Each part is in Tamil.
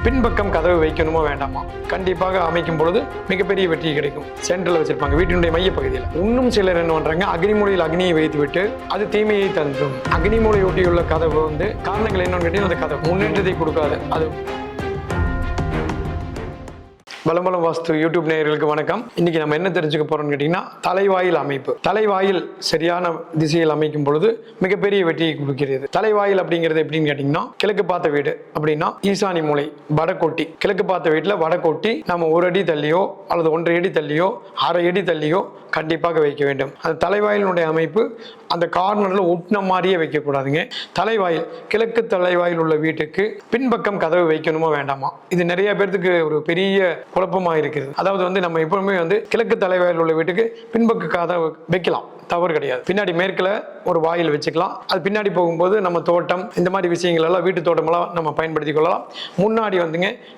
பின்பக்கம் கதவு வைக்கணுமா வேண்டாமா? கண்டிப்பாக அமைக்கும் பொழுது மிகப்பெரிய வெற்றி கிடைக்கும். சென்ட்ரல் வச்சிருப்பாங்க வீட்டினுடைய மைய பகுதியில். இன்னும் சிலர் என்ன பண்றாங்க, அக்னிமூலையில் அக்னியை வைத்து விட்டு அது தீமையை தந்துடும். அக்னிமூலை ஒட்டியுள்ள கதவு காரணங்கள் என்னன்னு கேட்டீங்கன்னா, அந்த கதவு முன்னேற்றத்தை கொடுக்காது. அது பலம் வாஸ்து யூடியூப் நேயர்களுக்கு வணக்கம். இன்னைக்கு நம்ம என்ன தெரிஞ்சுக்க போறோம்னு கேட்டீங்கன்னா, தலைவாயில் அமைப்பு. தலைவாயில் சரியான திசையில் அமைக்கும் பொழுது மிகப்பெரிய வெற்றியை கொடுக்கிறது. தலைவாயில் அப்படிங்கிறது எப்படின்னு கேட்டீங்கன்னா, கிழக்கு பார்த்த வீடு அப்படின்னா ஈசானி மூலை வடக்கோட்டி. கிழக்கு பார்த்த வீட்டுல வடக்கோட்டி நம்ம 1 அடி தள்ளியோ அல்லது 1.5 அடி தள்ளியோ 1/2 அடி தள்ளியோ கண்டிப்பாக வைக்க வேண்டும். அந்த தலைவாயிலுடைய அமைப்பு அந்த கார்னர்ல ஒட்டின மாதிரியே வைக்கக்கூடாதுங்க. தலைவாயில் கிழக்கு தலைவாயில் உள்ள வீட்டுக்கு பின்பக்கம் கதவு வைக்கணுமா வேண்டாமா? இது நிறைய பேருக்கு ஒரு பெரிய குழப்பமாக இருக்கிறது. அதாவது நம்ம எப்பவுமே கிழக்கு தலைவாயில் உள்ள வீட்டுக்கு பின்பக்க கதவு வைக்கலாம், தவறு கிடையாது. பின்னாடி மேற்குல ஒரு வாயில் வச்சுக்கலாம். அது பின்னாடி போகும்போது நம்ம தோட்டம் இந்த மாதிரி விஷயங்கள் எல்லாம் வீட்டு தோட்டம் எல்லாம் நம்ம பயன்படுத்தி கொள்ளலாம். முன்னாடி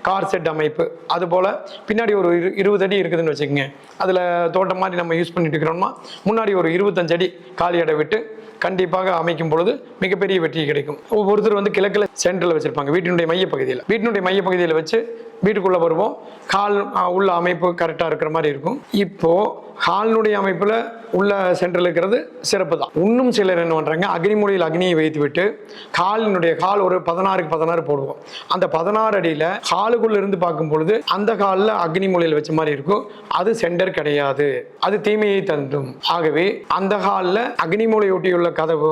கார் செட் அமைப்பு, அது போல பின்னாடி ஒரு 20 அடி இருக்குதுன்னு வச்சுக்கோங்க. அதுல தோட்டம் மாதிரி நம்ம யூஸ் பண்ணிட்டு இருக்கிறோம்னா முன்னாடி ஒரு 25 அடி காலி இடம் விட்டு கண்டிப்பாக அமைக்கும் பொழுது மிகப்பெரிய வெற்றி கிடைக்கும். ஒவ்வொருத்தர் கிழக்குல சென்ட்ரல் வச்சிருப்பாங்க வீட்டினுடைய மைய பகுதியில். வீட்டினுடைய மைய பகுதியில் வச்சு வீட்டுக்குள்ள வருவோம். ஹால் உள்ள அமைப்பு கரெக்டா இருக்கிற மாதிரி இருக்கும். இப்போ ஹாலினுடைய அமைப்புல உள்ள சென்ட்ரல் இருக்கிறது சிறப்பு தான். இன்னும் சிலர் என்ன பண்றாங்க, அக்னிமூலையில் அக்னியை வைத்து விட்டு ஹால் ஒரு 16க்கு 16 போடுவோம். அந்த 16 அடியில ஹாலுக்குள்ள இருந்து பார்க்கும் பொழுது அந்த ஹாலில் அக்னிமூலையில் வச்ச மாதிரி இருக்கும். அது சென்டர் கிடையாது, அது தீமையை தந்துடும். ஆகவே அந்த ஹாலில் அக்னிமூலை ஒட்டியுள்ள கதவு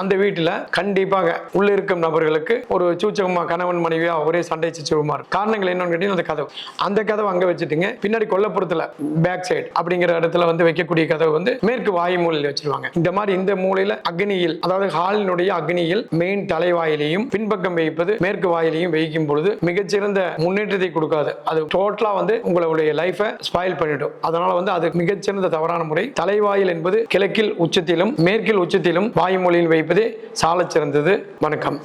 அந்த வீட்டுல கண்டிப்பாக உள்ள இருக்கும் நபர்களுக்கு ஒரு சூச்சகமா கணவன் மனைவியா ஒரே சண்டை சச்சரவுமா இருக்கும். காரணங்கள் என்னன்னு கேட்டீங்கன்னா, அந்த கதவு அங்க வச்சுட்டுங்க. பின்னாடி கொல்லப்புறத்துல பேக் சைடு அப்படிங்கிற இடத்துல வைக்கக்கூடிய கதவு மேற்கு வாயு மூலையில் வச்சிருவாங்க. இந்த மாதிரி இந்த மூலையில அக்னியில், அதாவது ஹாலினுடைய அக்னியில் மெயின் தலைவாயிலையும் பின்பக்கம் வைப்பது மேற்கு வாயிலையும் வைக்கும் பொழுது மிகச்சிறந்த முன்னேற்றத்தை கொடுக்காது. அது டோட்டலா உங்களுடைய லைஃபை ஸ்பாயில் பண்ணிடும். அதனால அது மிகச்சிறந்த தவறான முறை. தலைவாயில் என்பது கிழக்கில் உச்சத்திலும் மேற்கில் உச்சத்திலும் வாயு மூலையில் வைப்பதே சால சிறந்தது. வணக்கம்.